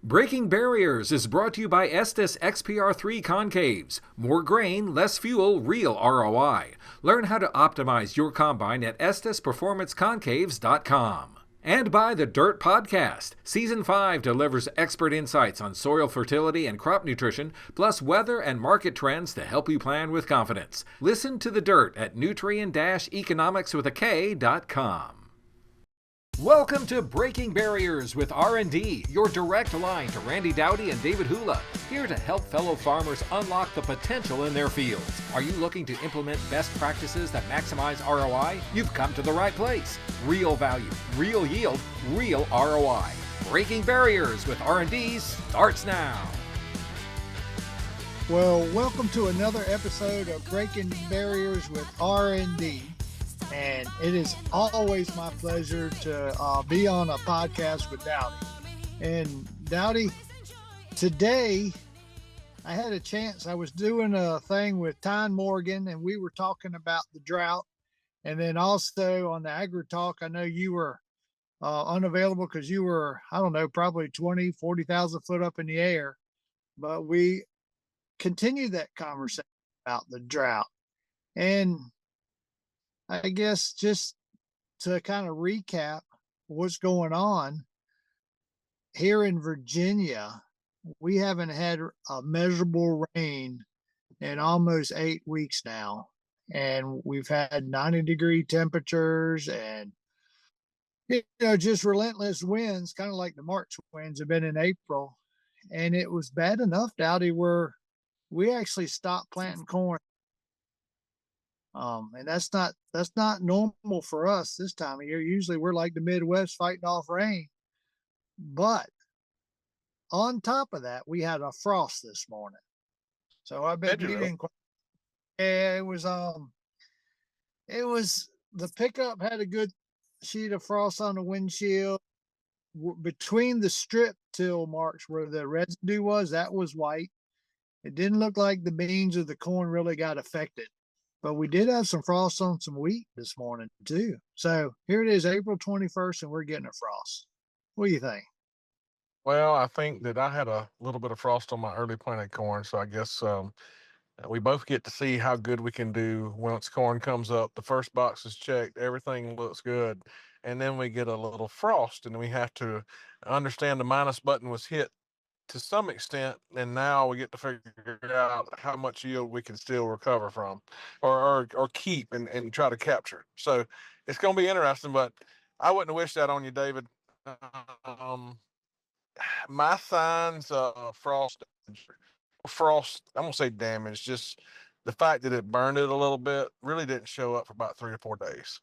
Breaking Barriers is brought to you by Estes XPR3 Concaves. More grain, less fuel, real ROI. Learn how to optimize your combine at EstesPerformanceConcaves.com. And by the Dirt Podcast. Season 5 delivers expert insights on soil fertility and crop nutrition, plus weather and market trends to help you plan with confidence. Listen to the Dirt at nutrient-economics.com. Welcome to Breaking Barriers with R&D, your direct line to Randy Dowdy and David Hula, here to help fellow farmers unlock the potential in their fields. Are you looking to implement best practices that maximize ROI? You've come to the right place. Real value, real yield, real ROI. Breaking Barriers with R&D starts now. Well, welcome to another episode of Breaking Barriers with R&D. And it is always my pleasure to be on a podcast with Dowdy. And Dowdy, today I had a chance. I was doing a thing with Tyne Morgan, and we were talking about the drought. And then also on the Agri Talk, I know you were unavailable because you were, I don't know, probably 40,000 foot up in the air. But we continued that conversation about the drought. And I guess just to kind of recap what's going on here in Virginia, we haven't had a measurable rain in almost 8 weeks now. And we've had 90-degree temperatures and, just relentless winds, kind of like the March winds have been in April. And it was bad enough, Dowdy, where we actually stopped planting corn. And that's not normal for us this time of year. Usually we're like the Midwest fighting off rain. But on top of that, we had a frost this morning. So I've been getting it was the pickup had a good sheet of frost on the windshield. Between the strip till March where the residue was, that was white. It didn't look like the beans or the corn really got affected. But we did have some frost on some wheat this morning, too. So here it is, April 21st, and we're getting a frost. What do you think? Well, I think that I had a little bit of frost on my early planted corn, so I guess we both get to see how good we can do once corn comes up. The first box is checked, everything looks good, and then we get a little frost, and we have to understand the minus button was hit to some extent, and now we get to figure out how much yield we can still recover from or keep and try to capture. So it's going to be interesting, but I wouldn't wish that on you, David. Um, my signs of frost, I'm going to say damage, just the fact that it burned it a little bit really didn't show up for about 3 or 4 days.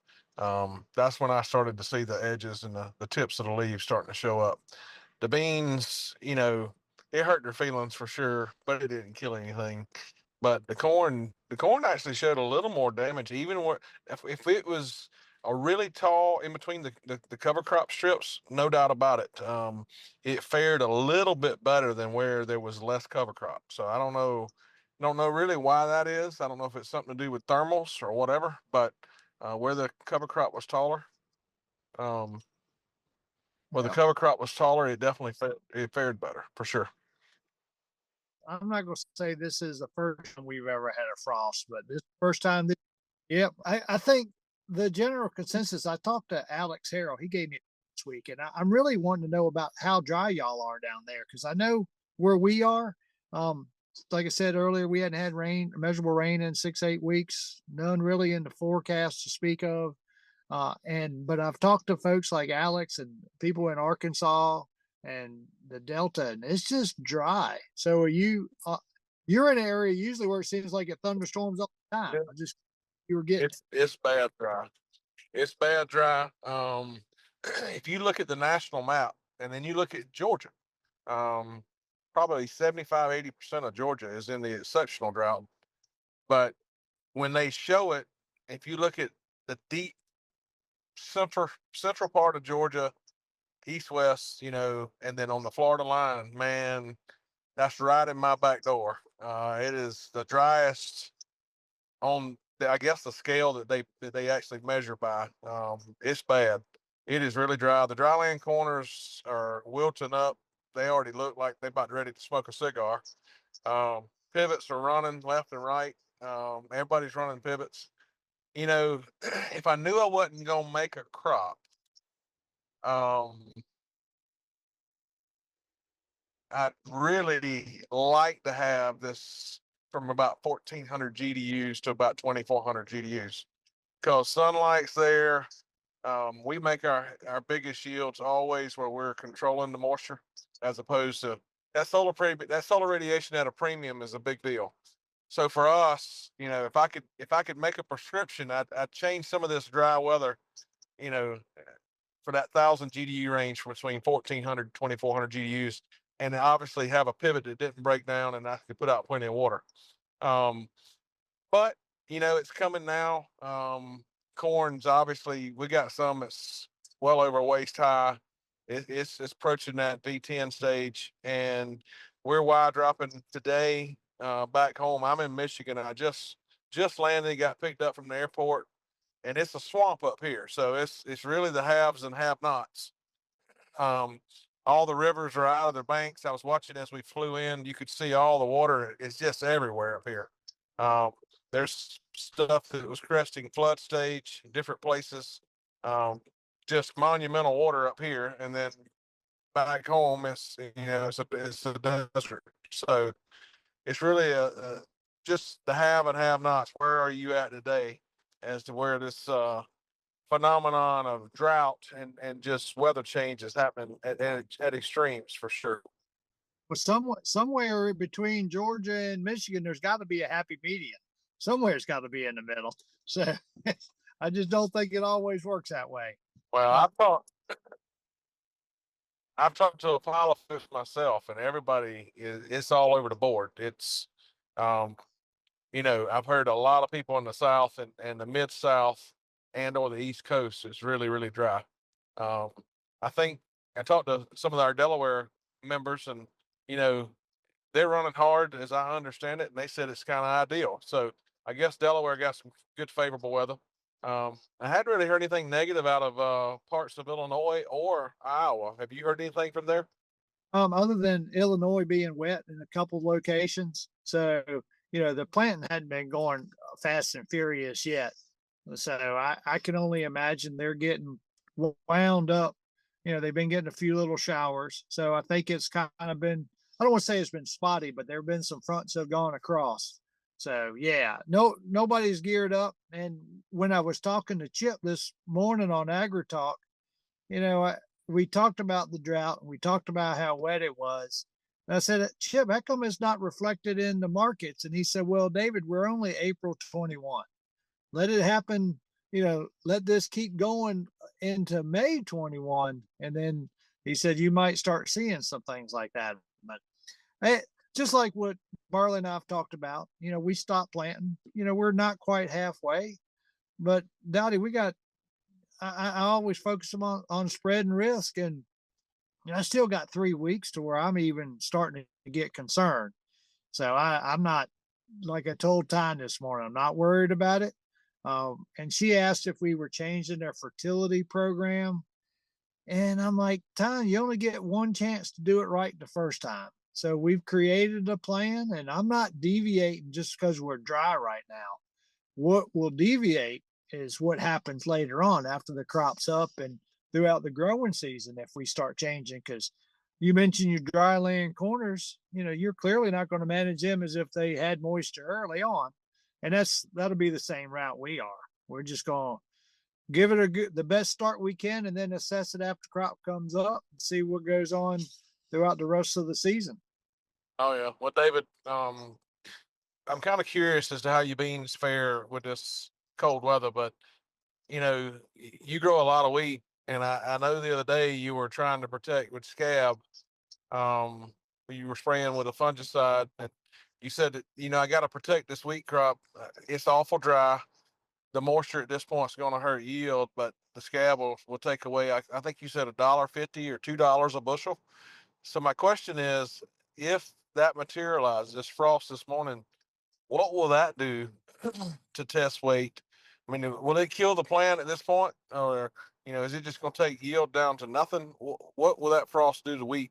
That's when I started to see the edges and the tips of the leaves starting to show up. The beans, it hurt their feelings for sure, but it didn't kill anything. But the corn actually showed a little more damage, even where if it was a really tall in between the cover crop strips, no doubt about it. It fared a little bit better than where there was less cover crop. So I don't know really why that is. I don't know if it's something to do with thermals or whatever, but where the cover crop was taller, um, the cover crop was taller, it definitely fared better for sure. I'm not going to say this is the first time we've ever had a frost, but this first time. I think the general consensus, I talked to Alex Harrell. He gave me this week, and I'm really wanting to know about how dry y'all are down there because I know where we are. Like I said earlier, we hadn't had measurable rain in 6-8 weeks, none really in the forecast to speak of. But I've talked to folks like Alex and people in Arkansas and the Delta, and it's just dry. So are you? You're in an area usually where it seems like it thunderstorms all the time. Yeah. You were getting it's bad dry. It's bad dry. If you look at the national map and then you look at Georgia, probably 75-80% of Georgia is in the exceptional drought. But when they show it, if you look at the deep central part of Georgia, east west, and then on the Florida line, man, that's right in my back door. It is the driest on I guess the scale that they actually measure by. It's bad. It is really dry. The dryland corners are wilting up they already look like they're about ready to smoke a cigar. Pivots are running left and right. Everybody's running pivots. You know, if I knew I wasn't gonna make a crop, um, I'd really like to have this from about 1,400 GDUs to about 2,400 GDUs because sunlight's there. We make our biggest yields always where we're controlling the moisture, as opposed to that solar radiation at a premium is a big deal. So for us, you know, if I could make a prescription, I'd change some of this dry weather, you know, for that 1,000 GDU range between 1,400 2,400 GDUs, and obviously have a pivot that didn't break down, and I could put out plenty of water. Um, but you know, it's coming now. Corn's obviously we got some that's well over waist high. It's approaching that V10 stage, and we're wide dropping today. Back home, I'm in Michigan. I just landed, got picked up from the airport, and it's a swamp up here. So it's really the haves and have-nots. Um, all the rivers are out of their banks. I was watching as we flew in. You could see all the water. It's just everywhere up here. Um, there's stuff that was cresting flood stage, different places. Um, just monumental water up here, and then back home, it's a desert. So it's really a just the have and have nots. Where are you at today, as to where this phenomenon of drought and just weather change is happening at extremes for sure. Well, somewhere between Georgia and Michigan, there's got to be a happy median. Somewhere's got to be in the middle. So I just don't think it always works that way. Well, Uh, I've talked to a pile of folks myself, and everybody it's all over the board. It's um, you know, I've heard a lot of people in the South and the mid South and or the East Coast is really, really dry. Um, I think I talked to some of our Delaware members, and you know, they're running hard as I understand it, and they said it's kind of ideal. So I guess Delaware got some good favorable weather. I hadn't really heard anything negative out of parts of Illinois or Iowa. Have you heard anything from there? other than Illinois being wet in a couple locations. So, the planting hadn't been going fast and furious yet. So I can only imagine they're getting wound up. They've been getting a few little showers. So I think it's kind of been, I don't want to say it's been spotty, but there have been some fronts that have gone across. So yeah, nobody's geared up. And when I was talking to Chip this morning on Agri Talk, you know, we talked about the drought and we talked about how wet it was. And I said, Chip, how come it's not reflected in the markets? And he said, well, David, we're only April 21. Let it happen, let this keep going into May 21. And then he said, you might start seeing some things like that. But just like what Barley and I've talked about, we stopped planting, we're not quite halfway, but Dowdy, I always focus on spread and risk. And I still got 3 weeks to where I'm even starting to get concerned. So I'm not, like I told Tyne this morning, I'm not worried about it. And she asked if we were changing their fertility program. And I'm like, Tyne, you only get one chance to do it right the first time. So we've created a plan, and I'm not deviating just because we're dry right now. What will deviate is what happens later on after the crop's up and throughout the growing season if we start changing. Because you mentioned your dry land corners, you're clearly not going to manage them as if they had moisture early on. And that'll be the same route we are. We're just going to give it the best start we can, and then assess it after crop comes up and see what goes on throughout the rest of the season. Oh yeah. Well, David, I'm kind of curious as to how your beans fare with this cold weather, but you grow a lot of wheat, and I know the other day you were trying to protect with scab. Um, you were spraying with a fungicide, and you said that I got to protect this wheat crop. It's awful dry. The moisture at this point is going to hurt yield, but the scab will take away. I think you said $1.50 or $2 a bushel. So my question is, if that materializes, this frost this morning, what will that do to test weight? I mean, will it kill the plant at this point, or is it just going to take yield down to nothing? What will that frost do to wheat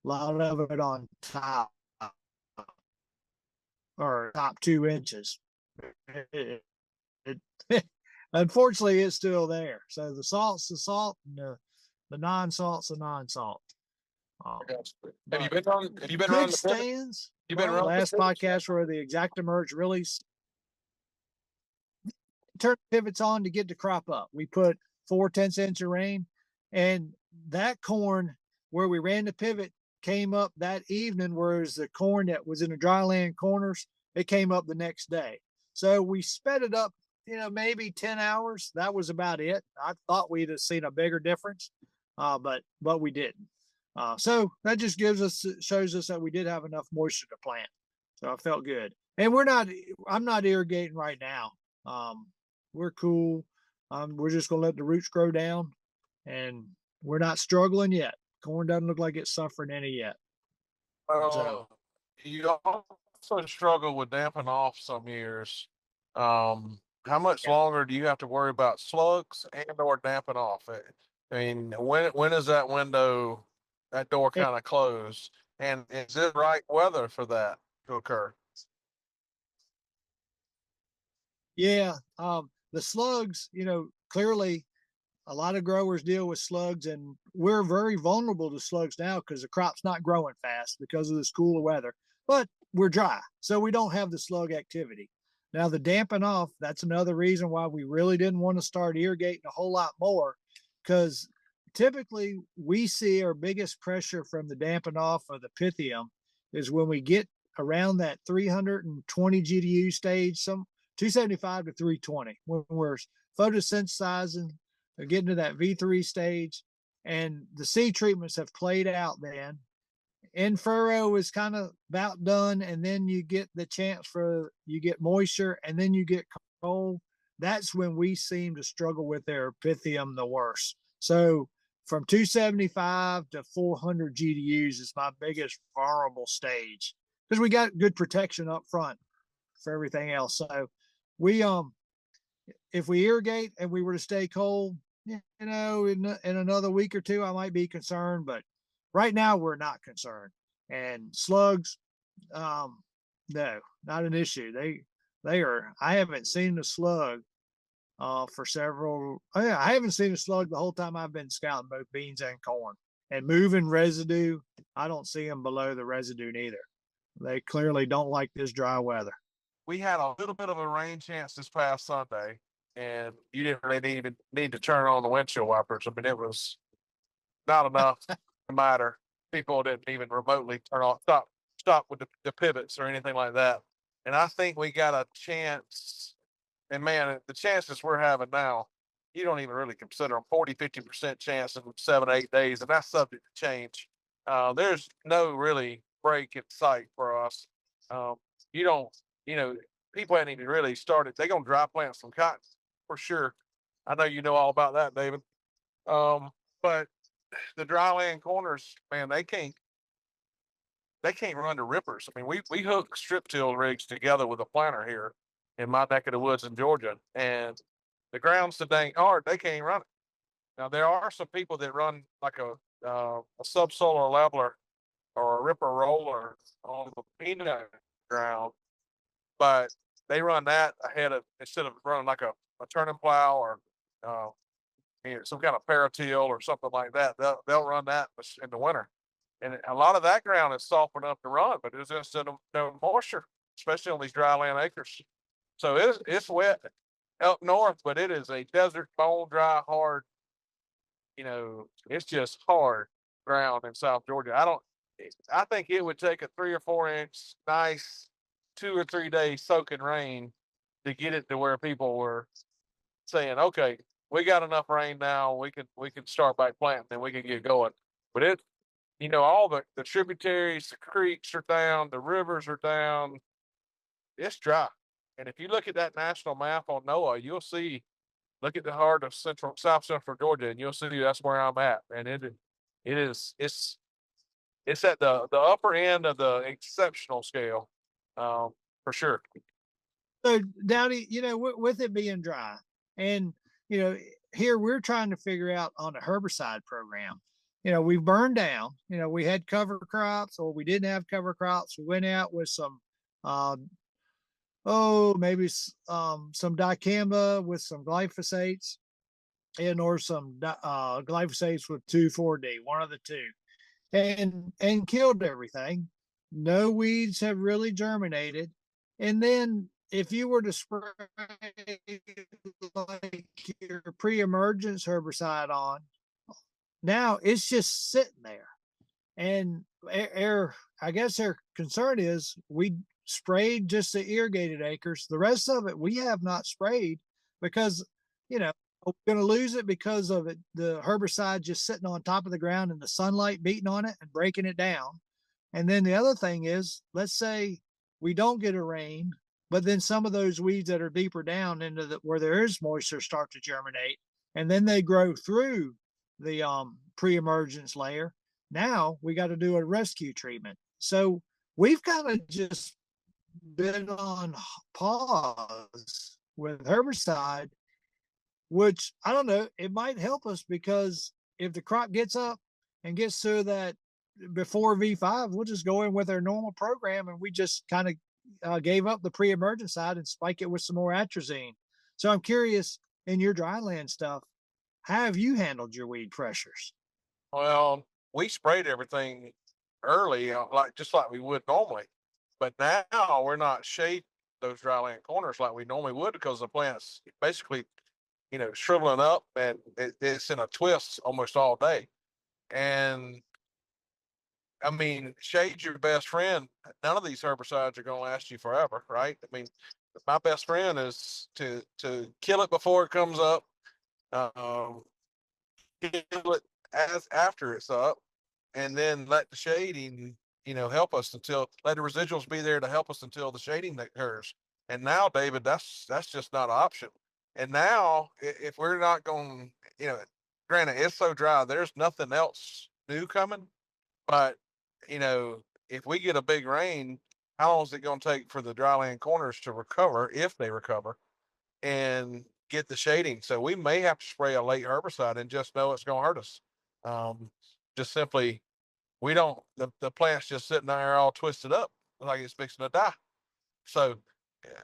a lot of it on top or top 2 inches. It, it, unfortunately, it's still there. So the salt's the salt, and the non-salt's the non-salt. Have you been on? Have you been Good around the pivot? stands. You been Well, around the last pivot? podcast where the ExactEmerge really turned pivots on to get the crop up. We put 4/10 inch of rain, and that corn where we ran the pivot came up that evening, whereas the corn that was in the dryland corners, it came up the next day. So we sped it up, maybe 10 hours. That was about it. I thought we'd have seen a bigger difference, but we didn't. So that just shows us that we did have enough moisture to plant. So I felt good. And I'm not irrigating right now. We're cool. We're just going to let the roots grow down, and we're not struggling yet. Corn doesn't look like it's suffering any yet. So You also struggle with damping off some years. How much longer do you have to worry about slugs and or damping off? I mean, when is that window, that door kind of closed? And is it right weather for that to occur? Yeah. The slugs, clearly a lot of growers deal with slugs, and we're very vulnerable to slugs now because the crop's not growing fast because of this cooler weather, but we're dry. So we don't have the slug activity. Now the damping off, that's another reason why we really didn't want to start irrigating a whole lot more, because typically we see our biggest pressure from the damping off of the Pythium is when we get around that 320 GDU stage, some 275 to 320, when we're photosynthesizing, getting to that V3 stage, and the seed treatments have played out then. In furrow is kind of about done, and then you get the chance you get moisture, and then you get cold. That's when we seem to struggle with their Pythium the worst. So from 275 to 400 GDUs is my biggest vulnerable stage, because we got good protection up front for everything else. So we if we irrigate and we were to stay cold, in another week or two, I might be concerned, but right now we're not concerned. And slugs, no, not an issue. They are. I haven't seen a slug for several. I haven't seen a slug the whole time I've been scouting both beans and corn. And moving residue, I don't see them below the residue neither. They clearly don't like this dry weather. We had a little bit of a rain chance this past Sunday, and you didn't really even need to turn on the windshield wipers. I mean, it was not enough to matter. People didn't even remotely turn on stop with the pivots or anything like that. And I think we got a chance. And man, the chances we're having now, you don't even really consider them 40-50% chance in 7 8 days, and that's subject to change. There's no really break in sight for us. Um, you don't, people hadn't even really started. They're gonna dry plant some cotton for sure. I know you know all about that, David. But the dryland corners, man, they can't run the rippers. I mean, we hook strip till rigs together with a planter here in my neck of the woods in Georgia, and the ground's so dang hard they can't run it. Now there are some people that run like a subsolar leveler or a ripper roller on the peanut ground, but they run that ahead of instead of running like a turning plow or uh, some kind of paratil or something like that. They'll run that in the winter, and a lot of that ground is soft enough to run, but there's just no moisture, especially on these dry land acres. So it's wet up north, but it is a desert, bone dry, hard. It's just hard ground in South Georgia. I think it would take a 3 or 4 inch nice 2 or 3 day soaking rain to get it to where people were saying, okay, we got enough rain now. We can start back planting and we can get going. But all the tributaries, the creeks are down, the rivers are down. It's dry. And if you look at that national map on NOAA, you'll see, look at the heart of South Central Georgia, and you'll see that's where I'm at. And it's at the upper end of the exceptional scale, for sure. So, Dowdy, with it being dry, and here we're trying to figure out on a herbicide program. we burned down. We had cover crops or we didn't have cover crops. We went out with some, uh, maybe some dicamba with some glyphosates and or some glyphosates with 2,4-D, one of the two, and killed everything. No weeds have really germinated. And then if you were to spray like your pre-emergence herbicide on, now it's just sitting there. And I guess their concern is we sprayed just the irrigated acres. The rest of it we have not sprayed because, we're going to lose it because of it, the herbicide just sitting on top of the ground and the sunlight beating on it and breaking it down. And then the other thing is, let's say we don't get a rain, but then some of those weeds that are deeper down into where there is moisture start to germinate, and then they grow through the pre-emergence layer. Now we got to do a rescue treatment. So we've kind of just been on pause with herbicide, which I don't know, it might help us because if the crop gets up and gets to that before V5, we'll just go in with our normal program and we just kind of gave up the pre-emergent side and spike it with some more atrazine. So I'm curious, in your dryland stuff, how have you handled your weed pressures? Well, we sprayed everything early, just like we would normally. But now we're not shading those dryland corners like we normally would because the plant's basically, shriveling up and it's in a twist almost all day. And I mean, shade's your best friend. None of these herbicides are going to last you forever, right? I mean, my best friend is to kill it before it comes up, um, kill it as after it's up, and then let the shading, help us until let the residuals be there to help us until the shading occurs. And now, David, that's just not an option. And now, if we're not going, granted, it's so dry, there's nothing else new coming. But if we get a big rain, how long is it going to take for the dryland corners to recover, if they recover, and get the shading? So we may have to spray a late herbicide and just know it's going to hurt us. Just simply, we don't. The plant's just sitting there all twisted up like it's fixing to die. So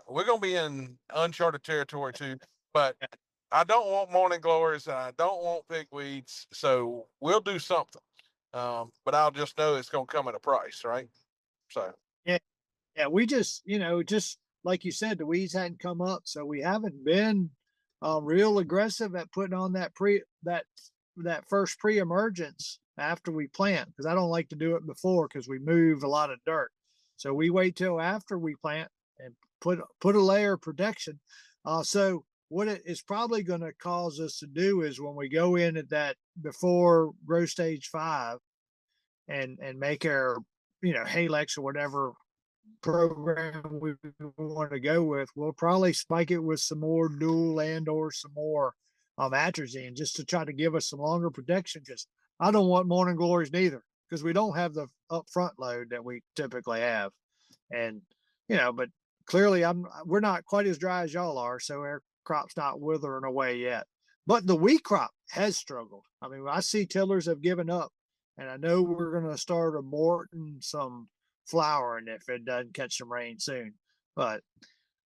we're going to be in uncharted territory too. But I don't want morning glories. I don't want big weeds. So we'll do something. But I'll just know it's going to come at a price, right? So Yeah, yeah, we just like you said, the weeds hadn't come up, so we haven't been real aggressive at putting on that first pre-emergence after we plant, because I don't like to do it before because we move a lot of dirt. So we wait till after we plant and put a layer of protection. So what it is probably going to cause us to do is when we go in at that before growth stage 5 and make our Halex or whatever program we want to go with, we'll probably spike it with some more dual and or some more atrazine just to try to give us some longer protection, because I don't want morning glories neither, because we don't have the upfront load that we typically have. And but clearly we're not quite as dry as y'all are, so our crop's not withering away yet. But the wheat crop has struggled. I mean, I see tillers have given up, and I know we're going to start amorting some flowering if it doesn't catch some rain soon. But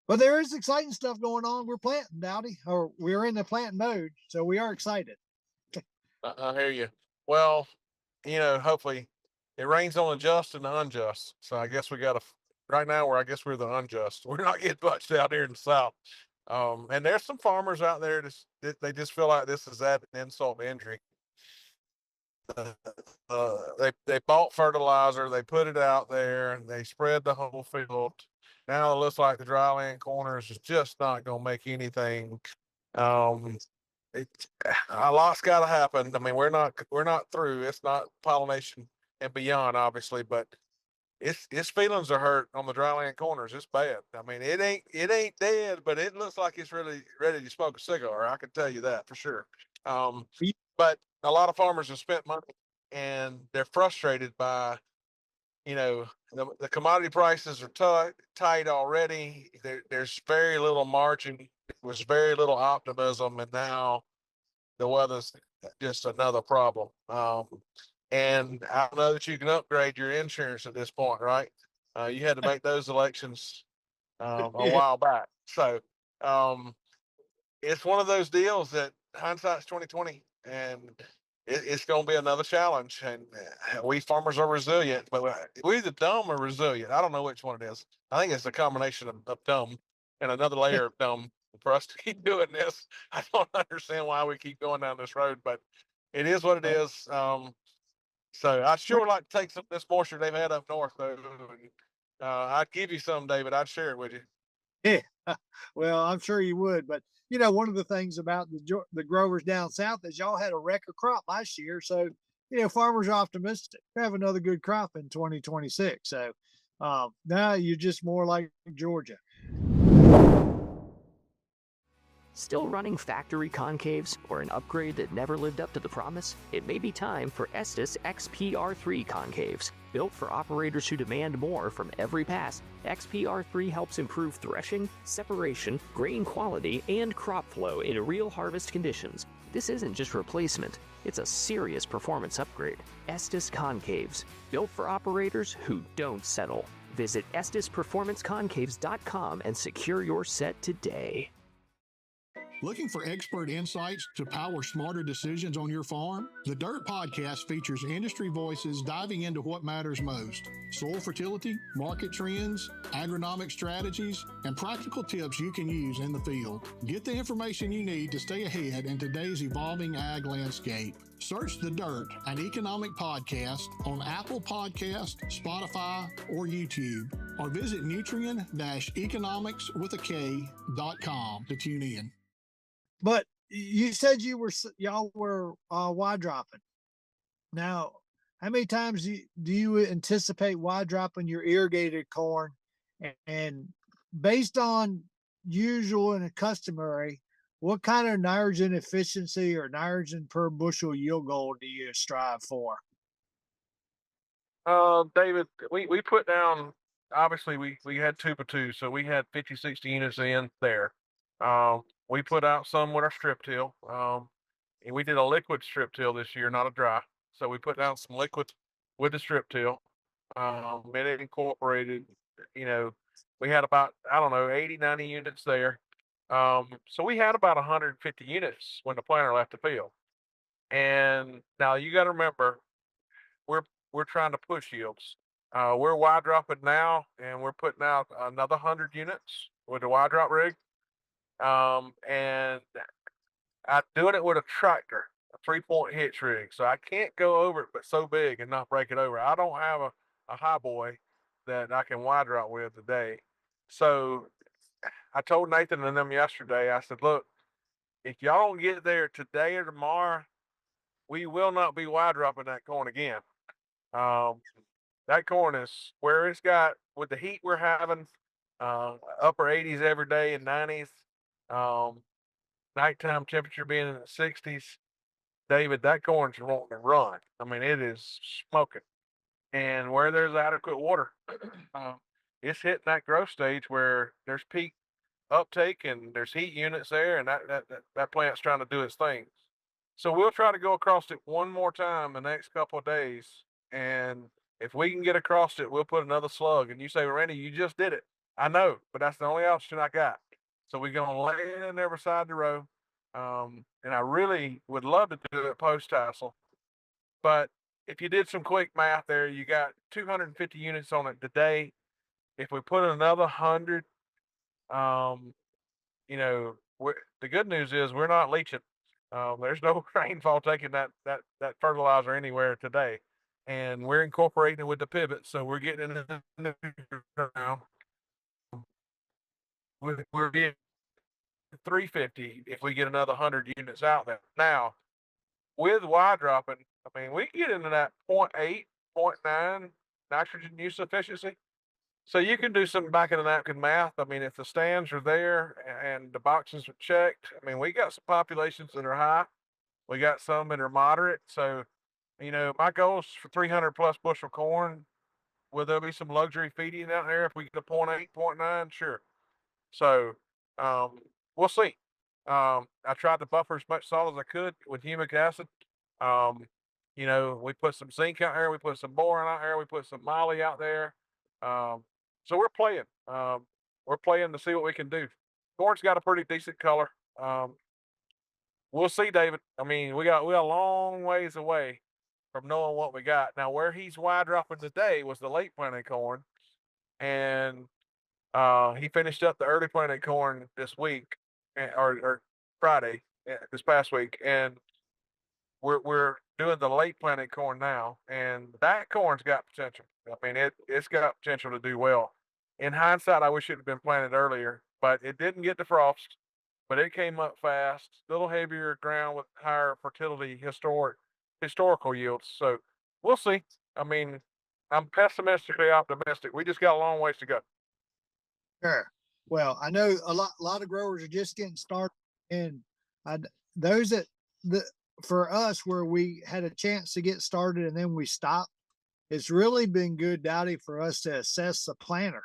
there is exciting stuff going on. We're planting, Dowdy, or we're in the plant mode, so we are excited. I hear you. Well, hopefully it rains on the just and the unjust. So I guess we got to right now where I guess we're the unjust. We're not getting much out here in the South. And there's some farmers out there that they just feel like this is at an insult to injury. They bought fertilizer, they put it out there, and they spread the whole field. Now it looks like the dryland corners is just not going to make anything. Um, a lot's got to happen. I mean, we're not through. It's not pollination and beyond, obviously, but its feelings are hurt on the dryland corners. It's bad. I mean, it ain't dead, but it looks like it's really ready to smoke a cigar. I can tell you that for sure. But a lot of farmers have spent money and they're frustrated by, the commodity prices are tight already. There's very little margin. There was very little optimism, and now the weather's just another problem. And I know that you can upgrade your insurance at this point, right? You had to make those elections a Yeah. while back. So um, it's one of those deals that hindsight's 2020, and it's going to be another challenge. And we farmers are resilient, but we the dumb are resilient. I don't know which one it is. I think it's a combination of dumb and another layer of dumb for us to keep doing this. I don't understand why we keep going down this road, but it is what it is. So I sure would like to take some of this moisture they've had up north, though. And, I'd give you some, David. I'd share it with you. Yeah. Well, I'm sure you would, but one of the things about the growers down south is y'all had a record crop last year, so farmers are optimistic. We have another good crop in 2026. So now you're just more like Georgia. Still running factory concaves or an upgrade that never lived up to the promise? It may be time for Estes XPR3 concaves. Built for operators who demand more from every pass, XPR3 helps improve threshing, separation, grain quality, and crop flow in real harvest conditions. This isn't just replacement, it's a serious performance upgrade. Estes Concaves, built for operators who don't settle. Visit EstesPerformanceConcaves.com and secure your set today. Looking for expert insights to power smarter decisions on your farm? The Dirt Podcast features industry voices diving into what matters most: soil fertility, market trends, agronomic strategies, and practical tips you can use in the field. Get the information you need to stay ahead in today's evolving ag landscape. Search The Dirt, an economic podcast, on Apple Podcast, Spotify, or YouTube, or visit nutrient-economics.com to tune in. But you said y'all were wide dropping. Now, how many times do you anticipate wide dropping your irrigated corn? And based on usual and customary, what kind of nitrogen efficiency or nitrogen per bushel yield goal do you strive for? David, we put down, obviously we had 2 by 2, so we had 50, 60 units in there. We put out some with our strip till. And we did a liquid strip till this year, not a dry. So we put down some liquid with the strip till. It incorporated, you know, we had about, I don't know, 80, 90 units there. So we had about 150 units when the planter left the field. And now you got to remember, we're we're trying to push yields. We're wide dropping now, and we're putting out another 100 units with the wide drop rig. And I'm doing it with a tractor, a 3-point hitch rig, so I can't go over it, but so big and not break it over. I don't have a high boy that I can wide drop with today. So I told Nathan and them yesterday. I said, look, if y'all don't get there today or tomorrow, we will not be wide dropping that corn again. Um, that corn is where it's got with the heat we're having, upper 80s every day and 90s, um, nighttime temperature being in the 60s. David, that corn's wanting to run. I mean, it is smoking. And where there's adequate water, uh, it's hitting that growth stage where there's peak uptake and there's heat units there, and that plant's trying to do its thing. So we'll try to go across it one more time the next couple of days, and if we can get across it, we'll put another slug. And you say, well, Randy, you just did it. I know, but that's the only option I got. So we're gonna lay it in there beside the row. And I really would love to do it post tassel, but if you did some quick math there, you got 250 units on it today. If we put another 100, um, the good news is we're not leaching. There's no rainfall taking that fertilizer anywhere today, and we're incorporating it with the pivot, so we're getting it in the now. We're getting 350 if we get another 100 units out there. Now, with wide dropping, I mean, we get into that 0.8, 0.9 nitrogen use efficiency. So you can do some back of the napkin math. I mean, if the stands are there and the boxes are checked, I mean, we got some populations that are high. We got some that are moderate. So, my goal is for 300 plus bushel corn. Will there be some luxury feeding out there if we get a 0.8, 0.9? Sure. So, we'll see. I tried to buffer as much soil as I could with humic acid. Um, we put some zinc out there, we put some boron out there, we put some moly out there. Um, so we're playing. We're playing to see what we can do. Corn's got a pretty decent color. Um, we'll see, David. I mean, we got a long ways away from knowing what we got. Now, where he's wide dropping today was the late planted corn, and he finished up the early planted corn this week, or Friday, this past week, and we're doing the late planted corn now, and that corn's got potential. I mean, it's got potential to do well. In hindsight, I wish it had been planted earlier, but it didn't get the frost, but it came up fast, little heavier ground with higher fertility, historical yields. So we'll see. I mean, I'm pessimistically optimistic. We just got a long ways to go. Sure. Well, I know a lot of growers are just getting started, and I, those that the for us where we had a chance to get started and then we stopped, it's really been good, Dowdy, for us to assess the planter,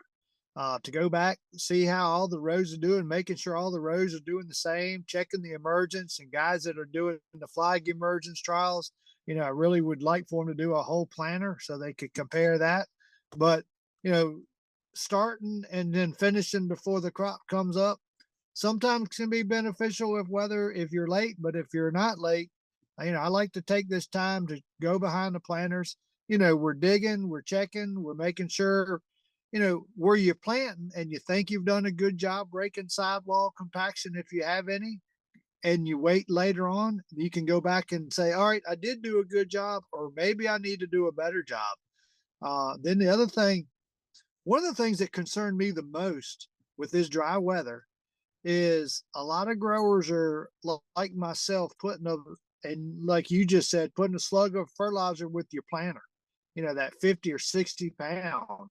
to go back, see how all the rows are doing, making sure all the rows are doing the same, checking the emergence, and guys that are doing the flag emergence trials. I really would like for them to do a whole planter so they could compare that. But you know, starting and then finishing before the crop comes up sometimes can be beneficial if you're late, but if you're not late, I like to take this time to go behind the planters. We're digging, we're checking, we're making sure, where you're planting and you think you've done a good job breaking sidewall compaction if you have any, and you wait later on, you can go back and say, all right, I did do a good job, or maybe I need to do a better job. Then the other thing, one of the things that concerned me the most with this dry weather is a lot of growers are like myself and like you just said, putting a slug of fertilizer with your planter, that 50 or 60 pounds.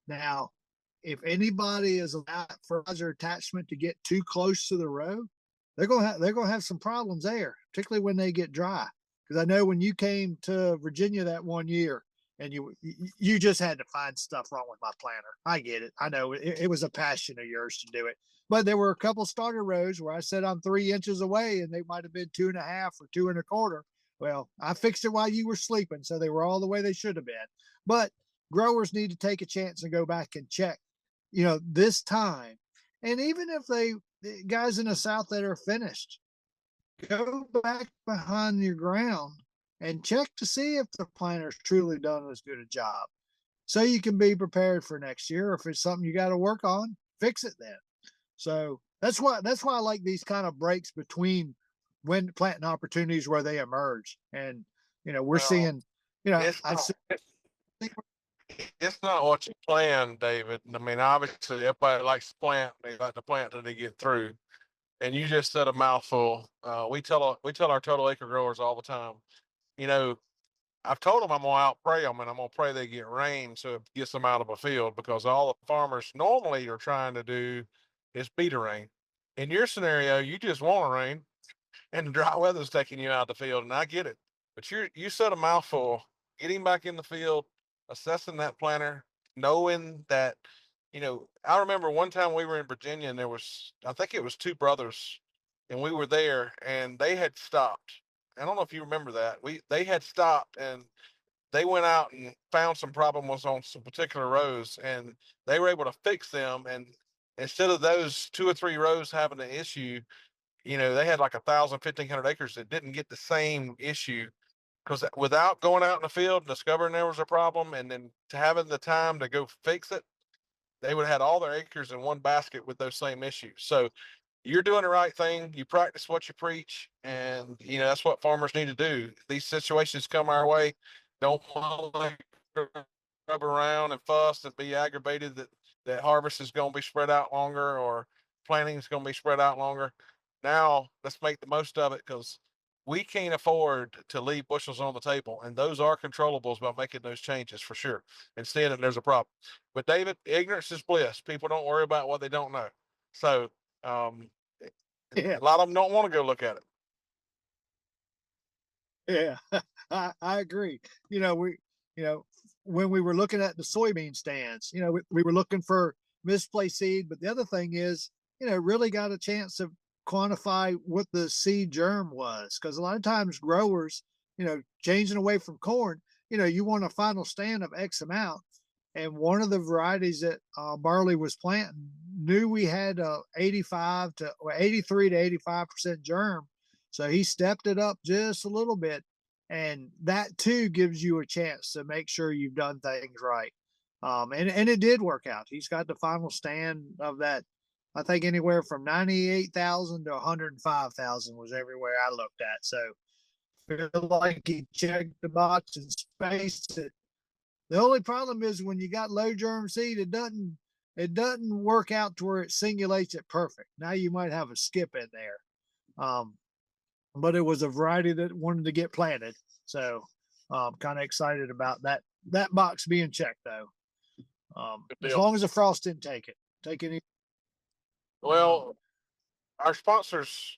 Now, if anybody is allowed fertilizer attachment to get too close to the row, they're gonna have some problems there, particularly when they get dry. Because I know when you came to Virginia that one year, and you just had to find stuff wrong with my planter. I get it. I know it was a passion of yours to do it. But there were a couple starter rows where I said I'm 3 inches away, and they might have been 2.5 or 2 1/4. Well, I fixed it while you were sleeping, so they were all the way they should have been. But growers need to take a chance and go back and check, this time. And even if the guys in the South that are finished, go back behind your ground and check to see if the planter's truly done as good a job, so you can be prepared for next year. If it's something you got to work on, fix it then. So that's why I like these kind of breaks between when planting opportunities where they emerge. And we're Well, seeing, it's I've not, seen, it's not what you plan, David. I mean, obviously, everybody likes to plant. They like to plant till they get through. And you just said a mouthful. We tell our total acre growers all the time. You know, I've told them I'm gonna out pray them, and I'm gonna pray they get rain so it gets them out of a field, because all the farmers normally are trying to do is beat a rain. In your scenario, you just want a rain, and the dry weather's taking you out of the field, and I get it. But you said a mouthful. Getting back in the field, assessing that planter, knowing that, I remember one time we were in Virginia, and there was, I think it was two brothers, and we were there, and they had stopped. I don't know if you remember that. They had stopped, and they went out and found some problem was on some particular rows, and they were able to fix them. And instead of those two or three rows having an issue, they had like 1,000, 1,500 acres that didn't get the same issue, because without going out in the field and discovering there was a problem and then to having the time to go fix it, they would have had all their acres in one basket with those same issues. So you're doing the right thing. You practice what you preach, and that's what farmers need to do. These situations come our way. Don't like rub around and fuss and be aggravated that harvest is going to be spread out longer, or planting is going to be spread out longer. Now let's make the most of it, because we can't afford to leave bushels on the table, and those are controllables by making those changes for sure, and seeing that there's a problem. But David, ignorance is bliss. People don't worry about what they don't know. So um, yeah, a lot of them don't want to go look at it. yeah, I agree. You know, when we were looking at the soybean stands, we were looking for misplaced seed. But the other thing is, really got a chance to quantify what the seed germ was. Because a lot of times growers, changing away from corn, you want a final stand of X amount. And one of the varieties that Barley was planting knew we had 85 to or 83 to 85% germ. So he stepped it up just a little bit. And that too gives you a chance to make sure you've done things right. And it did work out. He's got the final stand of that. I think anywhere from 98,000 to 105,000 was everywhere I looked at. So I feel like he checked the box and spaced it. The only problem is when you got low germ seed, it doesn't work out to where it singulates it perfect. Now you might have a skip in there. Um, but it was a variety that wanted to get planted. So I'm kind of excited about that box being checked though. As long as the frost didn't take any. Well, our sponsors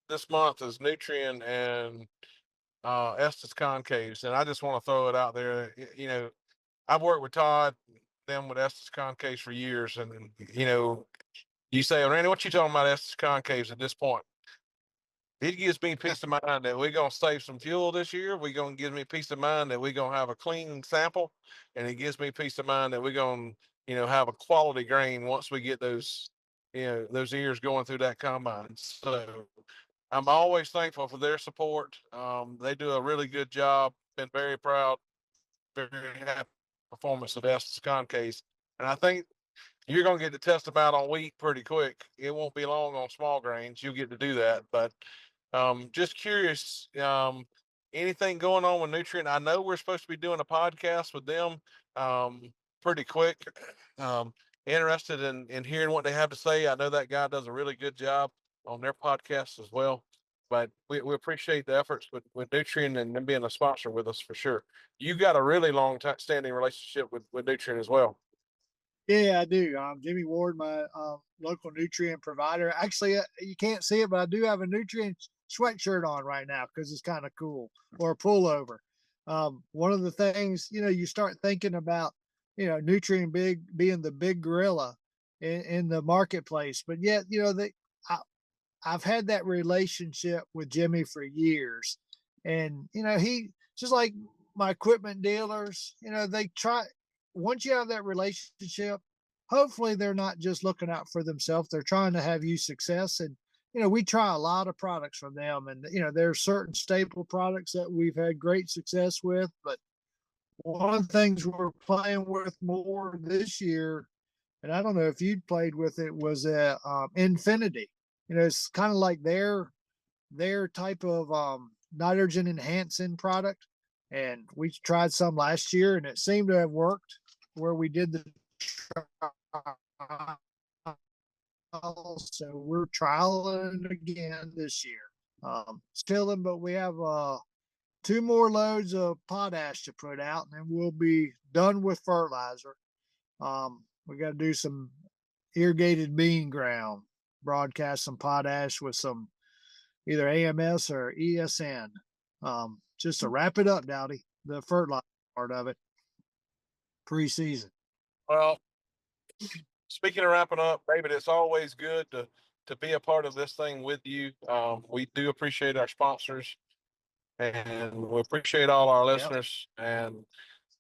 this month is Nutrien and Estes Concaves, and I just want to throw it out there. I've worked with Todd, them with Estes Concaves for years, and you say, Randy, what you talking about Estes Concaves at this point? It gives me peace of mind that we're gonna save some fuel this year. We're gonna give me peace of mind that we're gonna have a clean sample, and it gives me peace of mind that we're gonna, have a quality grain once we get those, those ears going through that combine. So I'm always thankful for their support. They do a really good job. Been very proud, very happy performance of Estes Concaves, and I think you're going to get to test them out on wheat pretty quick. It won't be long on small grains. You'll get to do that. But just curious, anything going on with Nutrient? I know we're supposed to be doing a podcast with them pretty quick. Um, Interested in hearing what they have to say. I know that guy does a really good job on their podcast as well. But we appreciate the efforts with Nutrient and them being a sponsor with us for sure. You got a really long standing relationship with Nutrient as well. Yeah, I do. Jimmy Ward, my local nutrient provider. Actually, you can't see it, but I do have a nutrient sweatshirt on right now because it's kind of cool, or a pullover. One of the things, you start thinking about, nutrient being the big gorilla in the marketplace, but yet, I've had that relationship with Jimmy for years, and he just like my equipment dealers. They try once you have that relationship, hopefully they're not just looking out for themselves. They're trying to have you success. And, we try a lot of products from them. And, there are certain staple products that we've had great success with. But one of the things we're playing with more this year, and I don't know if you'd played with it, was Infinity. It's kind of like their type of nitrogen enhancing product. And we tried some last year and it seemed to have worked where we did the trial. So we're trialing again this year. Still, but we have 2 more loads of potash to put out, and then we'll be done with fertilizer. We got to do some irrigated bean ground, broadcast some potash with some either AMS or ESN. Just to wrap it up, Dowdy, the fertilizer part of it, preseason. Well, speaking of wrapping up, David, it's always good to be a part of this thing with you. We do appreciate our sponsors, and we appreciate all our listeners. And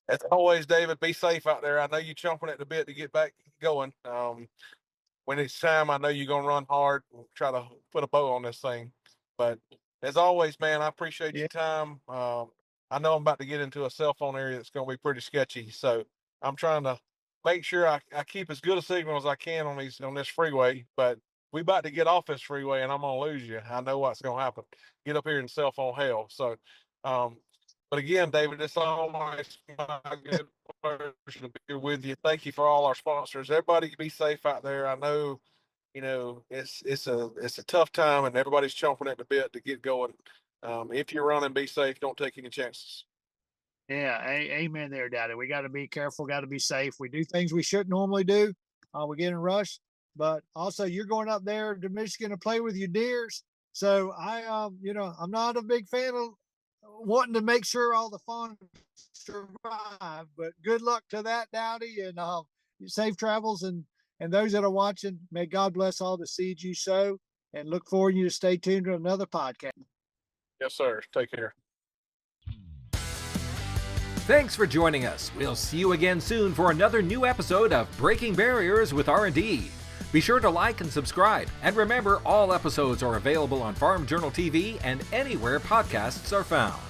as always, David, be safe out there. I know you're chomping at the bit to get back going. When it's time, I know you're gonna run hard and try to put a bow on this thing. But as always, man, I appreciate your time. I know I'm about to get into a cell phone area that's going to be pretty sketchy, so I'm trying to make sure I keep as good a signal as I can on this freeway. But we about to get off this freeway, and I'm going to lose you. I know what's going to happen. Get up here in cell phone hell. So, but again, David, it's always my good pleasure to be here with you. Thank you for all our sponsors. Everybody be safe out there. I know it's a tough time and everybody's chomping at the bit to get going. If you're running, be safe. Don't take any chances. Yeah, amen there, Daddy. We got to be careful, got to be safe. We do things we shouldn't normally do. We get in rush, but also you're going up there to Michigan to play with your deers. So I'm not a big fan of wanting to make sure all the fun survive, but good luck to that, Dowdy, and safe travels and And those that are watching, may God bless all the seeds you sow, and look forward to you to stay tuned to another podcast. Yes, sir. Take care. Thanks for joining us. We'll see you again soon for another new episode of Breaking Barriers with R&D. Be sure to like and subscribe. And remember, all episodes are available on Farm Journal TV and anywhere podcasts are found.